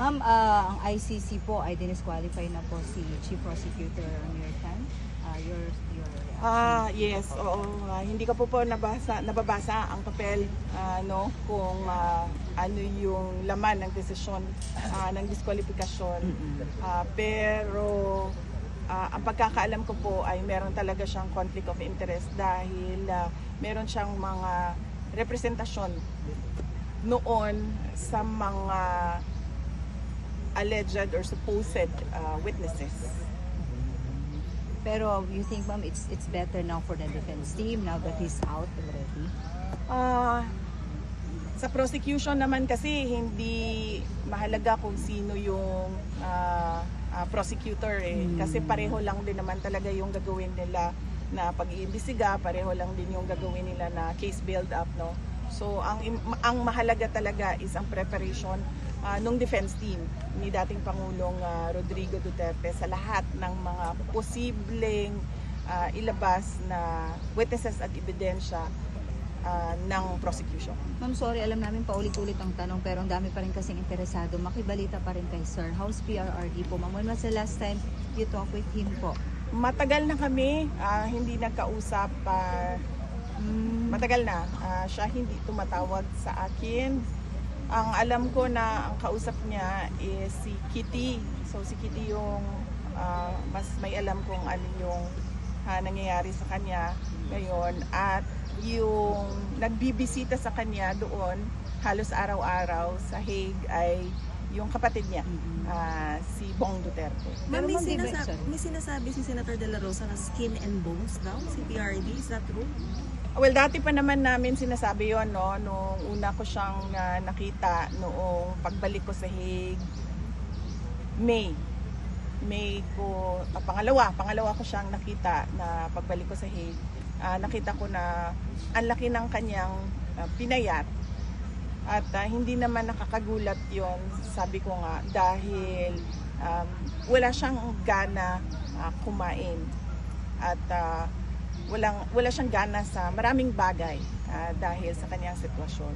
Ma'am, ang ICC po ay dinisqualify na po si Chief Prosecutor Amir Khan. Your reaction? Yes, oo. Hindi ko po nababasa ang papel no kung ano yung laman ng desisyon ng diskwalifikasyon. Pero ang pagkakaalam ko po ay meron talaga siyang conflict of interest dahil meron siyang mga representasyon noon sa mga alleged or supposed witnesses. Pero you think, ma'am, it's better now for the defense team now that he's out already? Sa prosecution naman kasi hindi mahalaga kung sino yung prosecutor kasi pareho lang din naman talaga yung gagawin nila na pag-iimbestiga, pareho lang din yung gagawin nila na case build up, no. So ang mahalaga talaga is ang preparation nung defense team ni dating Pangulong Rodrigo Duterte sa lahat ng mga posibleng ilabas na witnesses at ebidensya ng prosecution. Ma'am, sorry, alam namin paulit-ulit ang tanong pero ang dami pa rin kasing interesado. Makibalita pa rin kay Sir. How's PRRD po? Ma'am, when was the last time you talked with him po? Matagal na kami hindi nagkausap. Matagal na. Siya hindi tumatawag sa akin. Ang alam ko na ang kausap niya is si Kitty. So si Kitty yung mas may alam kung ano yung nangyayari sa kanya ngayon. At yung nagbibisita sa kanya doon halos araw-araw sa Hague ay yung kapatid niya, si Bong Duterte. Ma'am, may sinasabi si Senator De La Rosa na skin and bones daw, si PRD. Is that true? Well, dati pa naman namin sinasabi yon, no? Nung una ko siyang nakita noong pagbalik ko sa Hague, May ko, pangalawa ko siyang nakita na pagbalik ko sa Hague. Nakita ko na ang laki ng kanyang pinayat at hindi naman nakakagulat yon, sabi ko nga, dahil wala siyang gana kumain at wala siyang gana sa maraming bagay dahil sa kanyang sitwasyon.